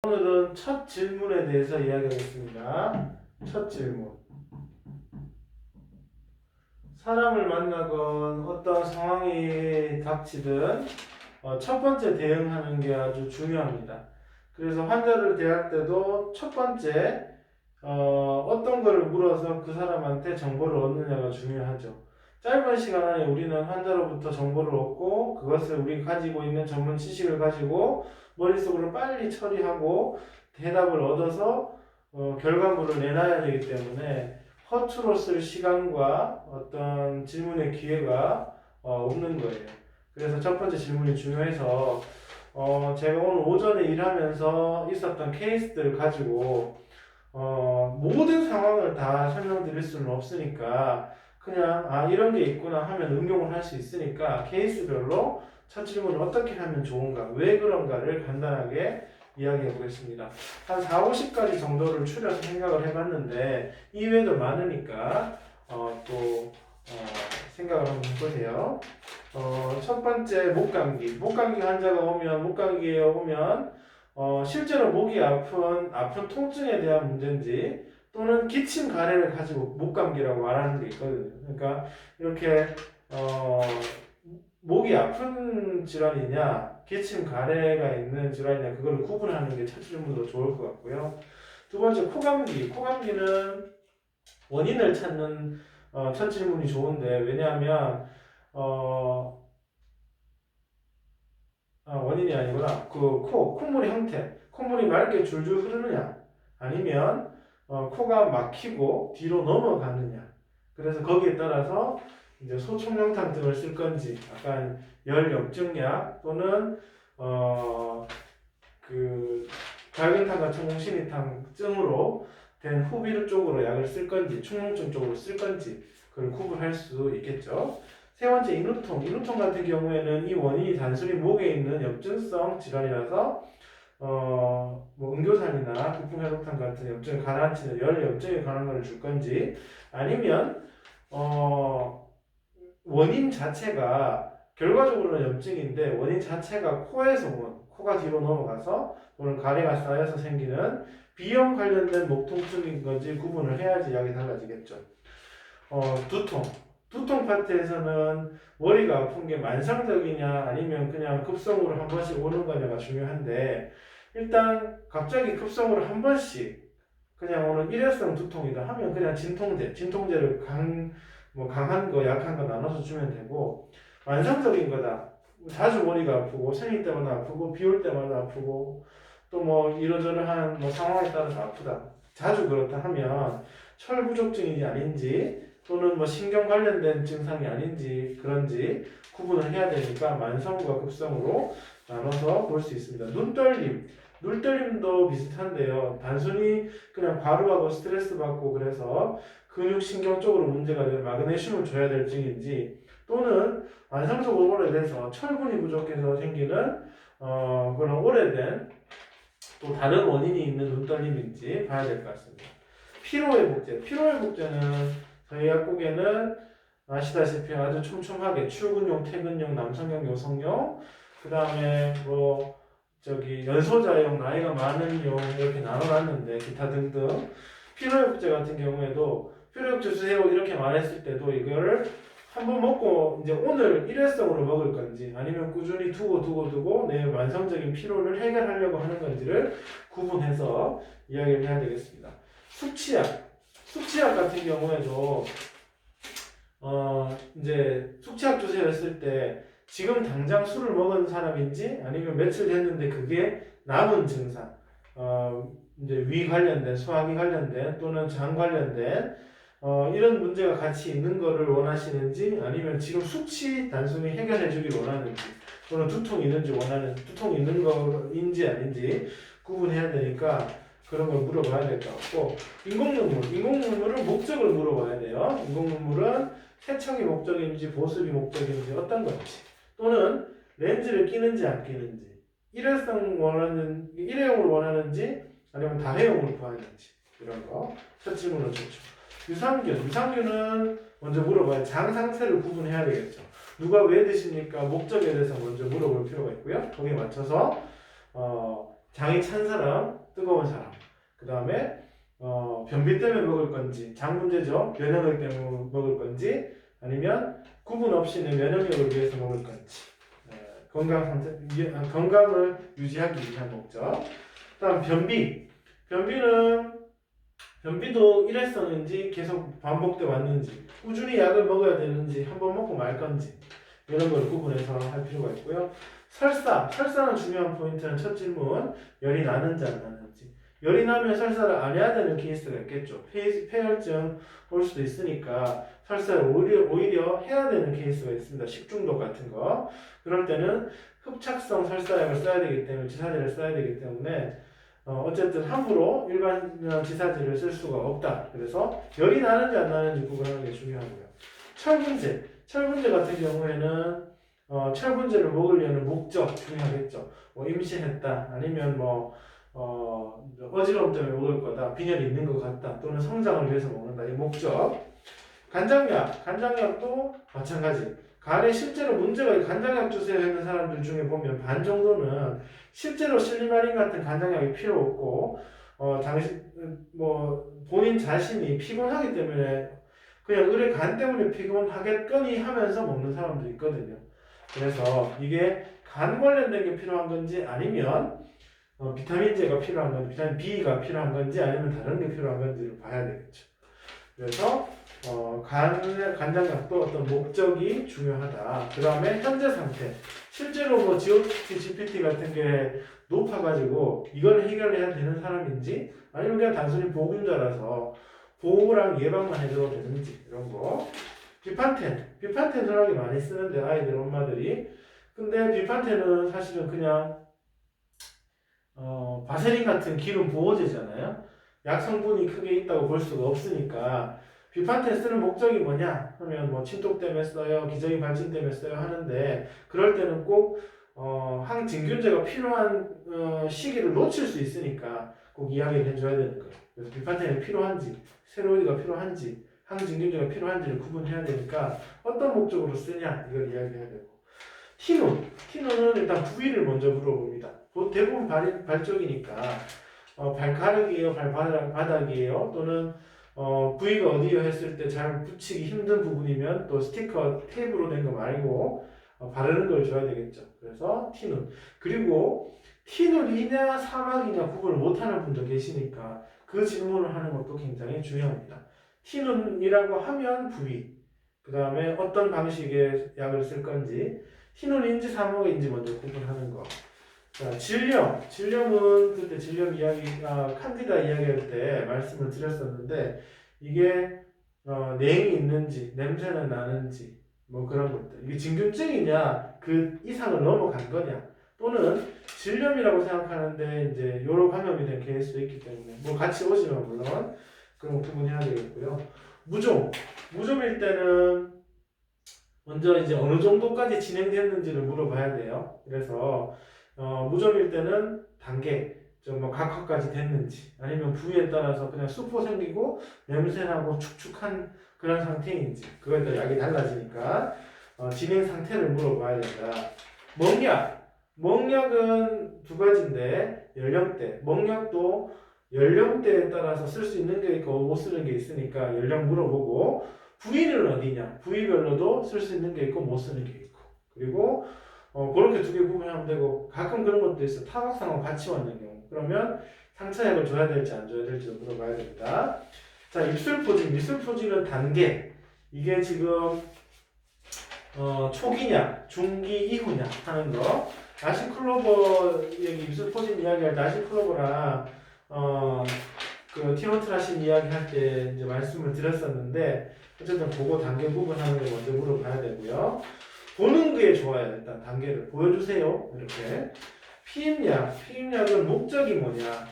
오늘은 첫 질문에 대해서 이야기하겠습니다. 첫 질문. 사람을 만나건 어떤 상황이 닥치든 첫 번째 대응하는 게 아주 중요합니다. 그래서 환자를 대할 때도 첫 번째 어떤 거를 물어서 그 사람한테 정보를 얻느냐가 중요하죠. 짧은 시간 안에 우리는 환자로부터 정보를 얻고 그것을 우리 가지고 있는 전문 지식을 가지고 머릿속으로 빨리 처리하고 대답을 얻어서 결과물을 내놔야 되기 때문에 허투루 쓸 시간과 어떤 질문의 기회가 없는 거예요. 그래서 첫 번째 질문이 중요해서 제가 오늘 오전에 일하면서 있었던 케이스들을 가지고 모든 상황을 다 설명드릴 수는 없으니까 그냥 이런 게 있구나 하면 응용을 할 수 있으니까 케이스별로 첫 질문을 어떻게 하면 좋은가, 왜 그런가를 간단하게 이야기해 보겠습니다. 한 4, 50가지 정도를 추려서 생각을 해봤는데 이외에도 많으니까 생각을 한번 해보세요. 첫 번째 목감기 환자가 오면 목감기에 오면 실제로 목이 아픈 통증에 대한 문제인지 또는 기침 가래를 가지고 목감기라고 말하는 게 있거든요. 그러니까 이렇게 목이 아픈 질환이냐 기침 가래가 있는 질환이냐 그걸 구분하는 게 첫 질문도 좋을 것 같고요. 두 번째 코감기는 원인을 찾는 첫 질문이 좋은데 왜냐하면 원인이 아니구나. 콧물의 형태. 콧물이 맑게 줄줄 흐르느냐. 아니면, 코가 막히고 뒤로 넘어가느냐. 그래서 거기에 따라서 이제 소총명탕 등을 쓸 건지, 약간 열염증약 또는, 갈근탕 같은 홍신이탕 증으로 된 후비루 쪽으로 약을 쓸 건지, 충농증 쪽으로 쓸 건지, 그걸 구분할 수 있겠죠. 세 번째 인후통 같은 경우에는 이 원인이 단순히 목에 있는 염증성 질환이라서 응교산이나 구풍혈옥탄 같은 염증을 가라앉히는 열 염증에 관한 걸 줄 건지 아니면 원인 자체가 결과적으로는 염증인데 원인 자체가 코가 뒤로 넘어가서 또는 가래가 쌓여서 생기는 비염 관련된 목 통증인 건지 구분을 해야지 약이 달라지겠죠. 두통 파트에서는 머리가 아픈 게 만성적이냐 아니면 그냥 급성으로 한 번씩 오는 거냐가 중요한데 일단 갑자기 급성으로 한 번씩 그냥 오는 일회성 두통이다 하면 그냥 진통제를 강한 거 약한 거 나눠서 주면 되고 만성적인 거다 자주 머리가 아프고 생일 때마다 아프고 비 올 때마다 아프고 또 뭐 이러저러한 상황에 따라서 아프다 자주 그렇다 하면 철 부족증인지 아닌지 또는 신경 관련된 증상이 아닌지 그런지 구분을 해야 되니까 만성과 급성으로 나눠서 볼 수 있습니다. 눈떨림도 비슷한데요. 단순히 그냥 과로하고 스트레스 받고 그래서 근육신경 쪽으로 문제가 되는 마그네슘을 줘야 될 증인지 또는 만성적으로 오래돼서 철분이 부족해서 생기는 그런 오래된 또 다른 원인이 있는 눈떨림인지 봐야 될 것 같습니다. 피로회복제는 저희 약국에는 아시다시피 아주 촘촘하게 출근용, 퇴근용, 남성용, 여성용, 그 다음에 연소자용, 나이가 많은 용 이렇게 나눠놨는데 기타 등등 피로회복제 같은 경우에도 피로회복제 주세요 이렇게 말했을 때도 이거를 한번 먹고 이제 오늘 일회성으로 먹을 건지 아니면 꾸준히 두고 내 만성적인 피로를 해결하려고 하는 건지를 구분해서 이야기를 해야 되겠습니다. 숙취약 같은 경우에도 이제 숙취약 주세요 했을 때 지금 당장 술을 먹은 사람인지 아니면 며칠 됐는데 그게 남은 증상 이제 위 관련된 소화기 관련된 또는 장 관련된 이런 문제가 같이 있는 거를 원하시는지 아니면 지금 숙취 단순히 해결해 주길 원하는지 또는 두통이 있는 거인지 아닌지 구분해야 되니까 그런 걸 물어봐야 될 것 같고 인공눈물은 목적을 물어봐야 돼요. 인공눈물은 세척이 목적인지 보습이 목적인지 어떤 건지 또는 렌즈를 끼는지 안 끼는지 일회용을 원하는지 아니면 다회용을 구하는지 이런 거 첫 질문을 좋죠. 유산균은 먼저 물어봐야 장 상태를 구분해야 되겠죠. 누가 왜 드십니까? 목적에 대해서 먼저 물어볼 필요가 있고요. 거기에 맞춰서 장이 찬 사람, 뜨거운 사람. 그 다음에 변비 때문에 먹을 건지, 장 문제죠. 면역력 때문에 먹을 건지, 아니면 구분 없이는 면역력을 위해서 먹을 건지. 건강을 유지하기 위한 목적. 다음 변비. 변비도 일회성인지 계속 반복돼 왔는지, 꾸준히 약을 먹어야 되는지, 한번 먹고 말 건지, 이런 걸 구분해서 할 필요가 있고요. 설사는 중요한 포인트는 첫 질문, 열이 나는지 안 나는지. 열이 나면 설사를 안 해야 되는 케이스가 있겠죠. 폐혈증 올 수도 있으니까 설사를 오히려 해야 되는 케이스가 있습니다. 식중독 같은 거. 그럴 때는 흡착성 설사약을 써야 되기 때문에, 지사제를 써야 되기 때문에 어쨌든 함부로 일반 지사제를 쓸 수가 없다. 그래서 열이 나는지 안 나는지 구분하는 게 중요하고요. 철분제 같은 경우에는 철분제를 먹으려는 목적 중요하겠죠. 뭐 임신했다, 아니면 어지러움 때문에 먹을 거다, 빈혈이 있는 것 같다, 또는 성장을 위해서 먹는다, 이 목적. 간장약도 마찬가지. 간에 실제로 문제가 간장약 주세요 했는 사람들 중에 보면 반 정도는 실제로 실리마린 같은 간장약이 필요 없고 본인 자신이 피곤하기 때문에 그냥 의뢰 간 때문에 피곤하겠거니 하면서 먹는 사람도 있거든요. 그래서 이게 간 관련된 게 필요한 건지, 아니면 비타민제가 필요한 건지, 비타민 B가 필요한 건지, 아니면 다른 게 필요한 건지를 봐야 되겠죠. 그래서 간장약도 어떤 목적이 중요하다. 그 다음에 현재 상태. 실제로 GOT, GPT 같은 게 높아가지고 이걸 해결해야 되는 사람인지, 아니면 그냥 단순히 보균자라서 보호랑 예방만 해줘도 되는지, 이런 거. 비판텐 흔하게 많이 쓰는데, 아이들 엄마들이. 근데 비판텐은 사실은 그냥 바세린 같은 기름 보호제잖아요. 약 성분이 크게 있다고 볼 수가 없으니까. 비판텐 쓰는 목적이 뭐냐 하면 침독 때문에 써요, 기저귀 발진 때문에 써요 하는데, 그럴 때는 꼭 항진균제가 필요한 시기를 놓칠 수 있으니까 꼭 이야기를 해줘야 되는 거예요. 그래서 비판텐이 필요한지, 스테로이드가 필요한지, 항진균제가 필요한지를 구분해야 되니까 어떤 목적으로 쓰냐 이걸 이야기해야 되고. 티눈은 일단 부위를 먼저 물어봅니다. 대부분 발적이니까 발가락이에요, 발바닥이에요, 또는 부위가 어디요 했을 때 잘 붙이기 힘든 부분이면 또 스티커 테이프로 된 거 말고 바르는 걸 줘야 되겠죠. 그래서 티눈. 그리고 티눈이냐 사막이냐 구분을 못하는 분도 계시니까 그 질문을 하는 것도 굉장히 중요합니다. 티눈이라고 하면 부위, 그 다음에 어떤 방식의 약을 쓸 건지, 티눈인지 사막인지 먼저 구분하는 거. 자, 질염은 그때 질염 칸디다 이야기할 때 말씀을 드렸었는데, 이게 냉이 있는지, 냄새는 나는지, 그런 것들. 이게 진균증이냐, 그 이상을 넘어간 거냐, 또는 질염이라고 생각하는데 이제 요로 감염이 된 케이스도 있기 때문에 같이 오시면 물론 그런 거 구분해야 되겠고요. 무좀일 때는 먼저 이제 어느 정도까지 진행됐는지를 물어봐야 돼요. 그래서 무좀일 때는 단계, 각화까지 됐는지, 아니면 부위에 따라서 그냥 수포 생기고 냄새나고 축축한 그런 상태인지, 그거에 따라 약이 달라지니까 진행 상태를 물어봐야 된다. 먹약은 두 가지인데, 연령대. 먹약도 연령대에 따라서 쓸 수 있는 게 있고 못 쓰는 게 있으니까 연령 물어보고, 부위는 어디냐, 부위별로도 쓸 수 있는 게 있고 못 쓰는 게 있고, 그리고 그렇게 두 개 구분하면 되고, 가끔 그런 것도 있어. 타박상하고 같이 왔는 경우. 그러면 상처약을 줘야 될지 안 줘야 될지 물어봐야 됩니다. 자, 입술 포진. 은 단계. 이게 지금 초기냐, 중기 이후냐 하는 거. 나시클로버 여기 입술 포진 이야기할 나시클로버랑 그 티노트라신 이야기할 때 이제 말씀을 드렸었는데, 어쨌든 그거 단계 구분하는 걸 먼저 물어봐야 되고요. 보는 게 좋아요. 일단 단계를 보여주세요. 이렇게. 피임약은 목적이 뭐냐?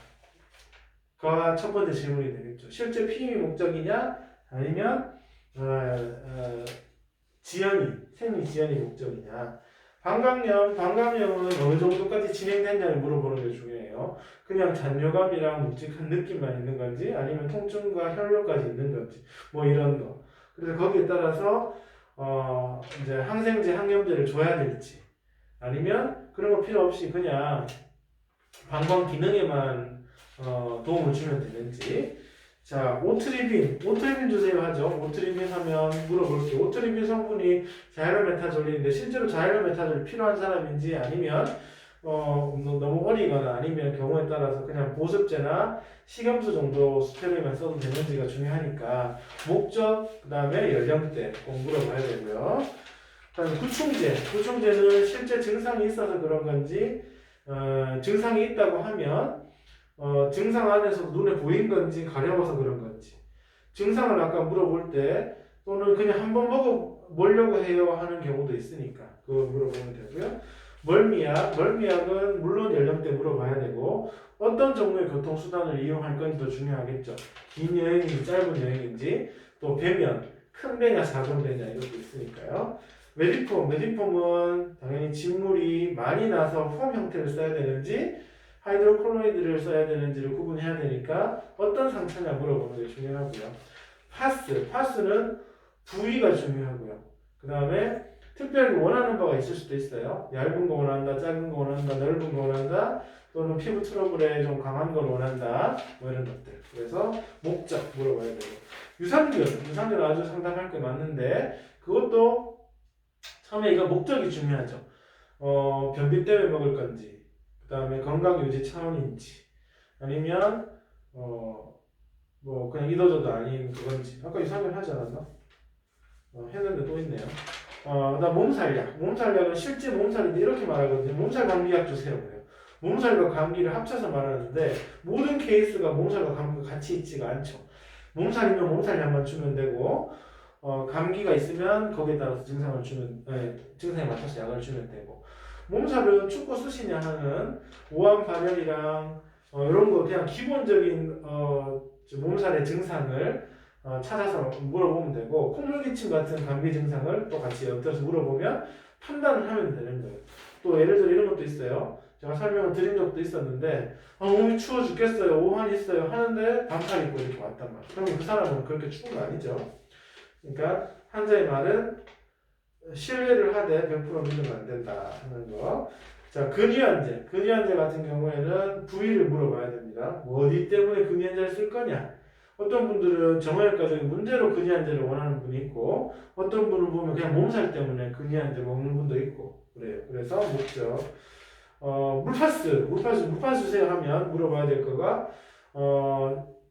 가 첫 번째 질문이 되겠죠. 실제 피임이 목적이냐? 아니면 생리 지연이 목적이냐? 방광염은 어느 정도까지 진행됐냐를 물어보는 게 중요해요. 그냥 잔뇨감이랑 묵직한 느낌만 있는 건지, 아니면 통증과 혈뇨까지 있는 건지, 이런 거. 그래서 거기에 따라서 이제 항생제, 항염제를 줘야 될지, 아니면 그런 거 필요 없이 그냥 방광 기능에만 도움을 주면 되는지. 자, 오트리빈 주세요 하죠. 오트리빈 하면 물어볼게요. 오트리빈 성분이 자이로메타졸린인데 실제로 자이로메타졸이 필요한 사람인지 아니면 너무 어리거나 아니면 경우에 따라서 그냥 보습제나 식염수 정도 스테로이드만 써도 되는지가 중요하니까 목적, 그 다음에 연령대 꼭 물어봐야 되고요. 그다음에 구충제는 실제 증상이 있어서 그런 건지 증상이 있다고 하면 증상 안에서 눈에 보인 건지 가려워서 그런 건지 증상을 아까 물어볼 때 또는 그냥 한번 먹어보려고 해요 하는 경우도 있으니까 그거 물어보면 되고요. 멀미약은 물론 연령대 물어봐야 되고 어떤 종류의 교통수단을 이용할 건지도 중요하겠죠. 긴 여행인지 짧은 여행인지 또 배면 큰 배냐 작은 배냐 이것도 있으니까요. 메디폼은 당연히 진물이 많이 나서 폼 형태를 써야 되는지 하이드로콜로이드를 써야 되는지를 구분해야 되니까 어떤 상처냐 물어보는 게 중요하고요. 파스는 부위가 중요하고요. 그 다음에 특별히 원하는 바가 있을 수도 있어요. 얇은 거 원한다, 작은 거 원한다, 넓은 거 원한다, 또는 피부 트러블에 좀 강한 걸 원한다, 뭐 이런 것들. 그래서 목적 물어봐야 되고. 유산균 아주 상당할 게 맞는데 그것도 처음에 이거 목적이 중요하죠. 변비 때문에 먹을 건지, 그 다음에 건강 유지 차원인지, 아니면 뭐 그냥 이도저도 아닌 그건지. 아까 유산균 하지 않았나? 했는데 또 있네요. 그다음 몸살약은 실제 몸살인데 이렇게 말하거든요. 몸살 감기약 주세요. 그래요. 몸살과 감기를 합쳐서 말하는데 모든 케이스가 몸살과 감기가 같이 있지가 않죠. 몸살이면 몸살약만 주면 되고 감기가 있으면 거기에 따라서 증상에 맞춰서 약을 주면 되고 몸살은 춥고 쑤시냐 하는 오한 발열이랑 이런 거 그냥 기본적인 몸살의 증상을 찾아서 물어보면 되고 콧물 기침 같은 감기 증상을 또 같이 곁들여서 물어보면 판단을 하면 되는 거예요. 또 예를 들어 이런 것도 있어요. 제가 설명을 드린 적도 있었는데 몸이 추워 죽겠어요. 오한 있어요. 하는데 반팔 입고 이렇게 왔단 말이에요. 그러면 그 사람은 그렇게 추운 거 아니죠. 그러니까 환자의 말은 신뢰를 하되 100% 믿으면 안 된다 하는 거. 자, 근위환제 같은 경우에는 부위를 물어봐야 됩니다. 뭐 어디 때문에 근위환제를 쓸 거냐? 어떤 분들은 정형외과적인 문제로 근위환제를 원하는 분이 있고 어떤 분을 보면 그냥 몸살 때문에 근위환제 먹는 분도 있고 그래요. 그래서 목적 물파스 주세요 하면 물어봐야 될 거가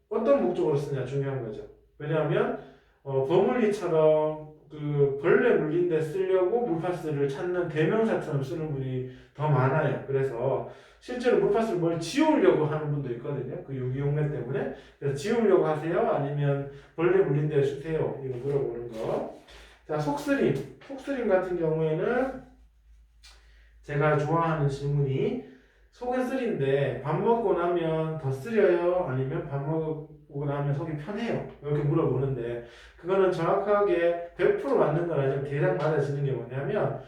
어떤 목적으로 쓰냐 중요한 거죠. 왜냐하면 버물리처럼 그 벌레 물린 데 쓰려고 물파스를 찾는 대명사처럼 쓰는 분이 더 많아요. 그래서 실제로 물파스를 뭘 지우려고 하는 분도 있거든요. 그 유기용매 때문에. 그래서 지우려고 하세요? 아니면 벌레 물린 데 쓰세요? 이거 물어보는 거. 자, 속쓰림 같은 경우에는 제가 좋아하는 질문이 속은 쓰린데 밥 먹고 나면 더 쓰려요? 아니면 밥 먹고 나면 속이 편해요? 이렇게 물어보는데 그거는 정확하게 100% 맞는 건 아니지만 대략 맞아지는 게 뭐냐면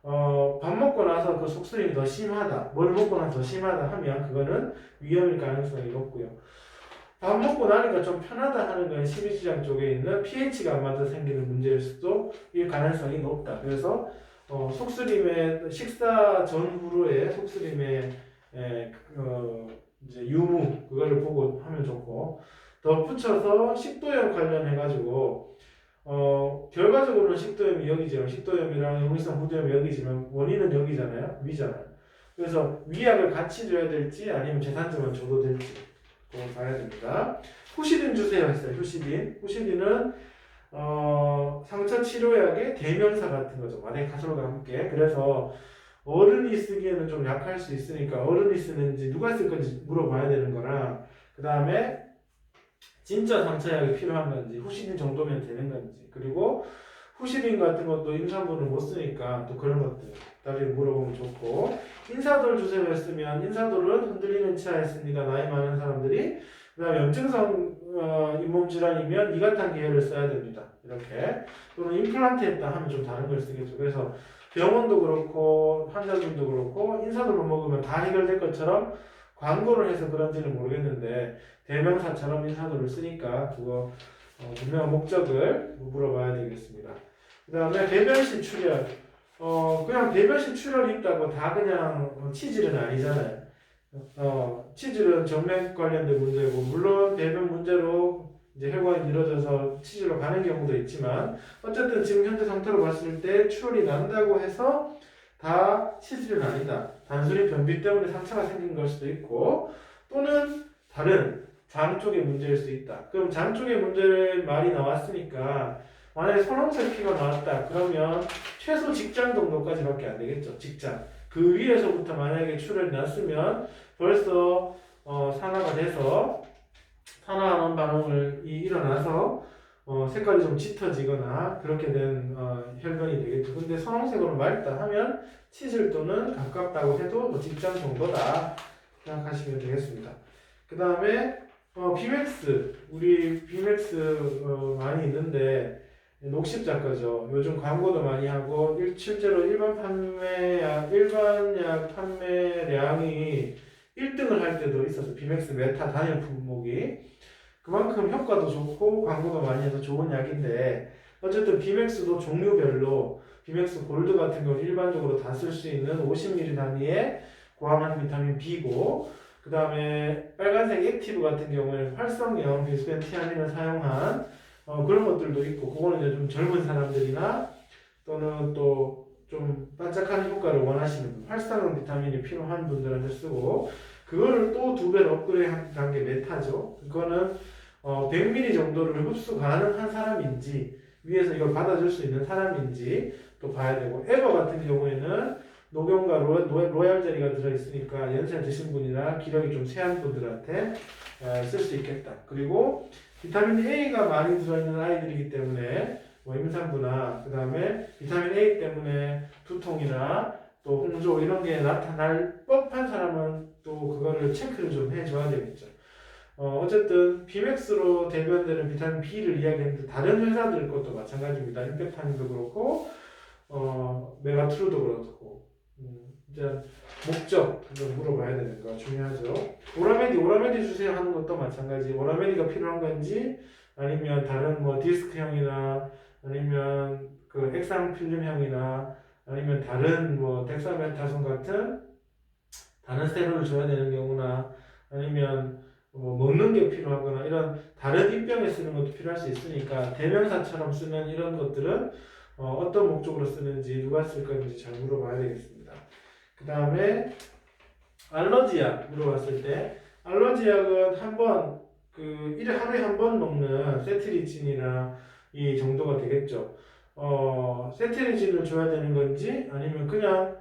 밥 먹고 나서 그 속쓰림이 더 심하다, 뭘 먹고 나서 더 심하다 하면 그거는 위험일 가능성이 높고요. 밥 먹고 나니까 좀 편하다 하는 건 십이지장 쪽에 있는 pH가 안 맞아 생기는 문제일 수도 일 가능성이 높다. 그래서 속쓰림의 식사 전후로의 속쓰림의 이제 유무 그거를 보고 하면 좋고 덧붙여서 식도염 관련해 가지고 결과적으로는 식도염이 여기지만 식도염이랑 역류성 부도염이 여기지만 원인은 여기잖아요. 위잖아요. 그래서 위약을 같이 줘야 될지 아니면 제산제만 줘도 될지 그거 봐야 됩니다. 후시딘 주세요 했어요. 후시딘은 상처 치료약의 대명사 같은 거죠. 마데카솔과 함께. 그래서 어른이 쓰기에는 좀 약할 수 있으니까 어른이 쓰는지 누가 쓸 건지 물어봐야 되는 거랑 그 다음에 진짜 상처약이 필요한 건지 후시딘 정도면 되는 건지 그리고 후시딘 같은 것도 임산부는 못 쓰니까 또 그런 것들 나중에 물어보면 좋고 인사돌 주세요 했으면 인사돌은 흔들리는 치아였습니다. 나이 많은 사람들이 그 다음에 염증성 잇몸 질환이면 이가탄 계열을 써야 됩니다. 이렇게 또는 임플란트 했다 하면 좀 다른 걸 쓰겠죠. 그래서 병원도 그렇고 환자들도 그렇고 인사돌만 먹으면 다 해결될 것처럼 광고를 해서 그런지는 모르겠는데 대명사처럼 인사돌을 쓰니까 그거 분명한 목적을 물어봐야 되겠습니다. 그 다음에 배변실 출혈 그냥 배변실 출혈이 있다고 다 그냥 치질은 아니잖아요. 치질은 정맥 관련된 문제고, 물론 배변 문제로 이제 혈관이 늘어져서 치질로 가는 경우도 있지만, 어쨌든 지금 현재 상태로 봤을 때 출혈이 난다고 해서 다 치질은 아니다. 단순히 변비 때문에 상처가 생긴 걸 수도 있고, 또는 다른 장 쪽의 문제일 수 있다. 그럼 장 쪽의 문제를 말이 나왔으니까, 만약에 선홍색 피가 나왔다. 그러면 최소 직장 정도까지밖에 안 되겠죠. 직장. 그 위에서부터 만약에 출혈이 났으면 벌써 산화가 돼서 산화하는 반응이 일어나서 색깔이 좀 짙어지거나 그렇게 된 혈변이 되겠죠. 근데 선홍색으로 맑다 하면 치질 또는 가깝다고 해도 뭐 직장 정도다 생각하시면 되겠습니다. 그 다음에 비맥스, 우리 비맥스 많이 있는데 녹십자 거죠. 요즘 광고도 많이 하고 실제로 일반 약 판매량이 1등을 할 때도 있어서 비맥스 메타 단일 품목이 그만큼 효과도 좋고 광고도 많이 해서 좋은 약인데, 어쨌든 비맥스도 종류별로 비맥스 골드 같은 경우 일반적으로 다 쓸 수 있는 50ml 단위의 고함한 비타민 B고, 그 다음에 빨간색 액티브 같은 경우에는 활성형 비스펜티아닌을 사용한 그런 것들도 있고, 그거는 이제 좀 젊은 사람들이나 또는 또 좀 반짝하는 효과를 원하시는 분, 활성형 비타민이 필요한 분들한테 쓰고, 그거를 또 2배로 업그레이드한 게 메타죠. 그거는 100ml 정도를 흡수 가능한 사람인지, 위에서 이걸 받아줄 수 있는 사람인지 또 봐야 되고, 에버 같은 경우에는 녹용과 로얄 젤리가 들어있으니까 연세 드신 분이나 기력이 좀 세한 분들한테 쓸 수 있겠다. 그리고 비타민 A가 많이 들어있는 아이들이기 때문에 뭐 임산부나 그 다음에 비타민 A 때문에 두통이나 또 홍조 이런 게 나타날 법한 사람은 또 그거를 체크를 좀 해줘야 되겠죠. 어쨌든 비맥스로 대변되는 비타민 B를 이야기했는데 다른 회사들 것도 마찬가지입니다. 임팩타민도 그렇고 메가트루도 그렇고 이제 목적 좀 물어봐야 되는 거 중요하죠. 오라메디 주세요 하는 것도 마찬가지. 오라메디가 필요한 건지 아니면 다른 뭐 디스크형이나 아니면 그 엑상필름형이나 아니면 다른 뭐 덱사메타손 같은 다른 스테로이드를 줘야 되는 경우나 아니면 뭐 먹는 게 필요하거나 이런 다른 입병에 쓰는 것도 필요할 수 있으니까 대명사처럼 쓰는 이런 것들은 어떤 목적으로 쓰는지 누가 쓸 건지 잘 물어봐야 되겠습니다. 그 다음에 알러지약 물어봤을 때 알러지약은 한번 하루에 한 번 먹는 세트리진이나 이 정도가 되겠죠. 세트리진을 줘야 되는 건지 아니면 그냥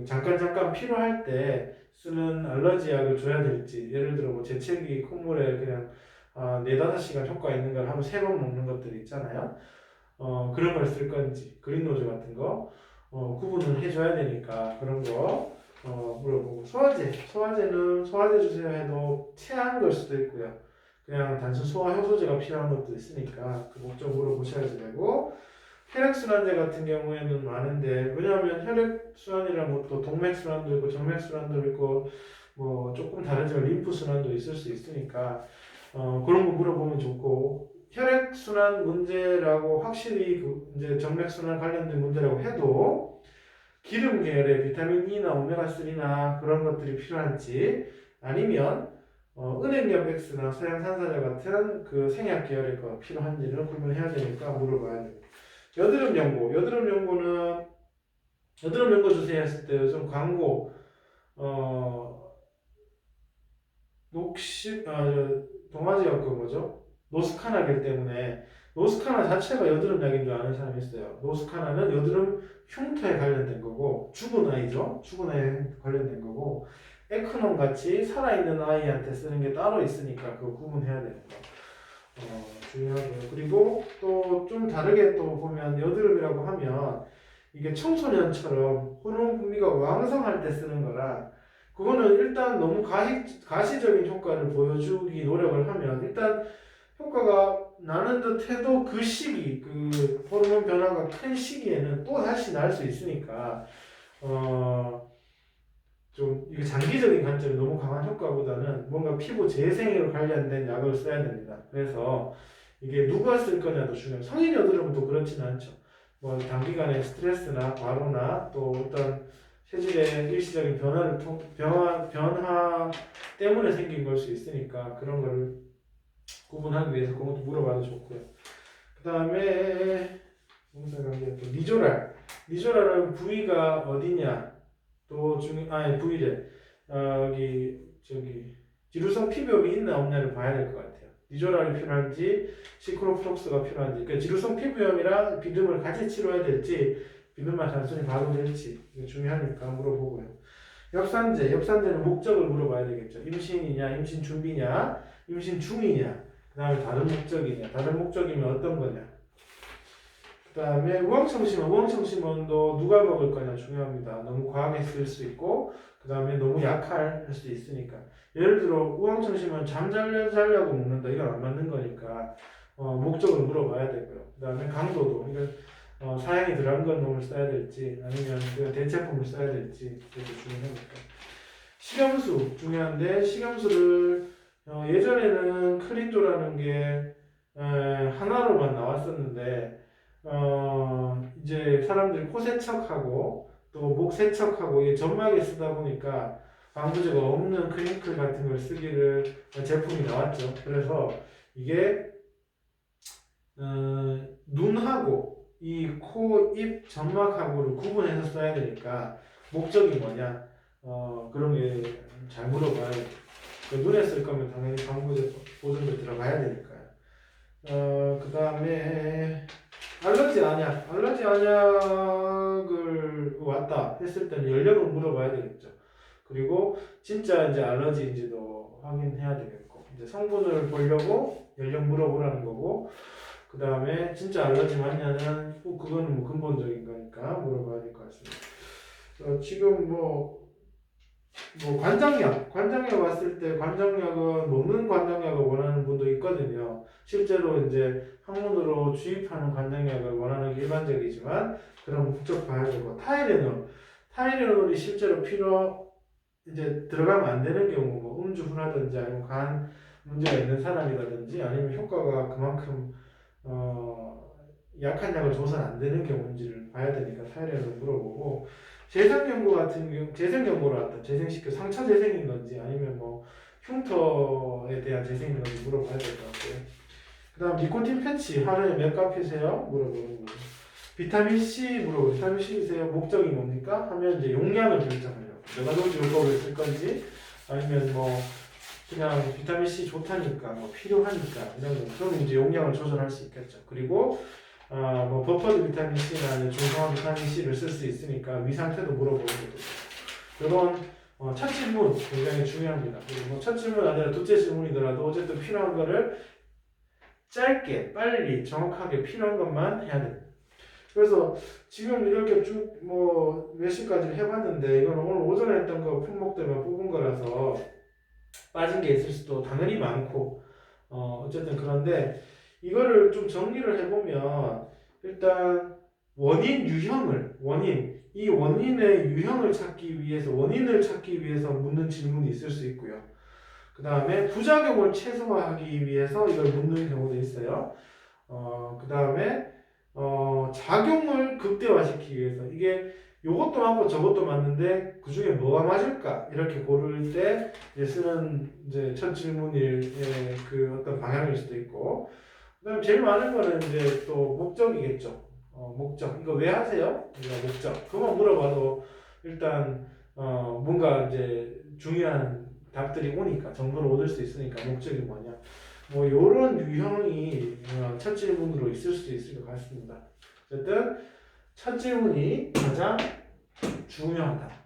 잠깐 필요할 때 쓰는 알러지약을 줘야 될지, 예를 들어 뭐 재채기 콧물에 그냥 4-5시간 효과 있는 걸 하루 3번 먹는 것들이 있잖아요. 그런 걸 쓸 건지, 그린노즈 같은 거 구분을 해줘야 되니까 그런 거 물어보고, 소화제는 소화제 주세요 해도 체한 걸 수도 있고요. 그냥 단순 소화 효소제가 필요한 것도 있으니까 그 목적 물어보셔야 되고, 혈액순환제 같은 경우에는 많은데, 왜냐하면 혈액순환이랑 또 동맥순환도 있고 정맥순환도 있고 뭐 조금 다르지만 림프순환도 있을 수 있으니까 그런 거 물어보면 좋고, 혈액순환 문제라고 확실히 이제 정맥순환 관련된 문제라고 해도 기름 계열의 비타민 E나 오메가3나 그런 것들이 필요한지, 아니면 은행염 X나 서양산사제 같은 그 생약 계열의 거 필요한지를 구분해야 되니까 물어봐야 됩니다. 여드름 연고는 여드름 연고 주세요 했을 때 요즘 광고 동아지약 그 뭐죠? 노스카나겔 때문에, 노스카나 자체가 여드름 약인 줄 아는 사람이 있어요. 노스카나는 여드름 흉터에 관련된 거고, 죽은 아이죠. 죽은 아이에 관련된 거고, 에크논 같이 살아있는 아이한테 쓰는 게 따로 있으니까 그거 구분해야 되는 거 중요하고요. 그리고 또 좀 다르게 또 보면 여드름이라고 하면 이게 청소년처럼 호르몬 분비가 왕성할 때 쓰는 거라, 그거는 일단 너무 가시적인 효과를 보여주기 노력을 하면 일단 효과가 나는 듯 해도 그 시기, 그 호르몬 변화가 큰 시기에는 또 다시 날 수 있으니까 좀 이게 장기적인 관점이 너무 강한 효과보다는 뭔가 피부 재생에 관련된 약을 써야 됩니다. 그래서 이게 누가 쓸 거냐도 중요해요. 성인 여드름은 또 그렇지는 않죠. 뭐 단기간에 스트레스나 과로나 또 어떤 체질의 일시적인 변화 때문에 생긴 걸 수 있으니까 그런 걸 구분하기 위해서 그런 것도 물어봐도 좋고요. 그 다음에 니조랄. 니조랄은 부위가 어디냐? 또 부위래. 여기 지루성 피부염이 있나 없냐를 봐야 될 것 같아요. 니조랄이 필요한지 시크로프록스가 필요한지. 그러니까 지루성 피부염이랑 비듬을 같이 치료해야 될지 비듬만 단순히 봐도 될지 이게 중요하니까 물어보고요. 엽산제는 목적을 물어봐야 되겠죠. 임신이냐, 임신 준비냐, 임신 중이냐, 그 다음에 다른 목적이냐, 다른 목적이면 어떤 거냐. 그 다음에 우황청심원도 누가 먹을 거냐 중요합니다. 너무 과하게 쓸 수 있고 그 다음에 너무 약할 수도 있으니까. 예를 들어 우황청심원 잠자려고 먹는다, 이건 안 맞는 거니까 목적을 물어봐야 되고요. 그 다음에 강도도, 이건 사양이 덜한 건 놈을 써야 될지 아니면 그 대체품을 써야 될지 그것도 중요하니까. 식염수 중요한데 식염수를 예전에는 클린조라는 게 하나로만 나왔었는데 이제 사람들이 코 세척하고 또 목 세척하고 이 점막에 쓰다 보니까 방부제가 없는 클리니클 같은 걸 쓰기를 제품이 나왔죠. 그래서 이게 눈하고 이 코, 입, 점막하고를 구분해서 써야 되니까 목적이 뭐냐 그런 게 잘 물어봐야 돼요. 눈에 쓸 거면 당연히 방부제 보존제 들어가야 되니까요. 그 다음에 알러지 안약을 왔다 했을 때는 연령을 물어봐야 되겠죠. 그리고 진짜 이제 알러지인지도 확인해야 되겠고, 이제 성분을 보려고 연령 물어보라는 거고, 그 다음에 진짜 알러지 맞냐는 그거는 뭐 근본적인 거니까 물어봐야 될 것 같습니다. 지금 관장약 왔을 때 관장약은 먹는 관장약을 원하는 분도 있거든요. 실제로 이제 항문으로 주입하는 관장약을 원하는 게 일반적이지만 그런 목적 봐야 되고, 타이레놀이 실제로 이제 들어가면 안 되는 경우, 뭐 음주운하든지 아니면 간 문제가 있는 사람이라든지 아니면 효과가 그만큼 약한 약을 줘서는 안 되는 경우인지를 봐야 되니까 타이레놀 물어보고, 재생연고 같은 경우, 재생연고로 왔다. 재생시켜 상처 재생인 건지 아니면 뭐 흉터에 대한 재생인 건지 물어봐야 될 것 같고요. 그 다음 니코틴 패치 하루에 몇 갑 피세요? 물어보는 거고. 비타민 C 물어보고, 비타민 C세요? 목적이 뭡니까? 하면 이제 용량을 결정하려고. 내가 도지 요법을 쓸 건지 아니면 뭐 그냥 비타민 C 좋다니까 뭐 필요하니까 이런 거. 그러면 이제 용량을 조절할 수 있겠죠. 그리고 뭐 버퍼드 비타민 C나 아니면 중성화 비타민 C를 쓸 수 있으니까 위 상태도 물어보는 것도. 이런 첫 질문 굉장히 중요합니다. 그리고 뭐 첫 질문 아니라 둘째 질문이더라도 어쨌든 필요한 거를 짧게 빨리 정확하게 필요한 것만 해야 됩니다. 그래서 지금 이렇게 쭉 몇 시까지 해봤는데 이건 오늘 오전에 했던 거 품목들만 뽑은 거라서 빠진 게 있을 수도 당연히 많고 어쨌든 그런데 이거를 좀 정리를 해보면 일단 이 원인의 유형을 찾기 위해서 묻는 질문이 있을 수 있고요. 그 다음에 부작용을 최소화하기 위해서 이걸 묻는 경우도 있어요. 그 다음에 작용을 극대화시키기 위해서 이게 요것도 맞고 저것도 맞는데 그 중에 뭐가 맞을까 이렇게 고를 때 이제 쓰는 이제 첫 질문의 그 어떤 방향일 수도 있고, 그다음 제일 많은 거는 이제 또 목적이겠죠. 목적 이거 왜 하세요? 이거 목적 그만 물어봐도 일단 뭔가 이제 중요한 답들이 오니까 정보를 얻을 수 있으니까 목적이 뭐냐. 뭐 요런 유형이 첫 질문으로 있을 수도 있을 것 같습니다. 어쨌든 첫 질문이 가장 중요하다.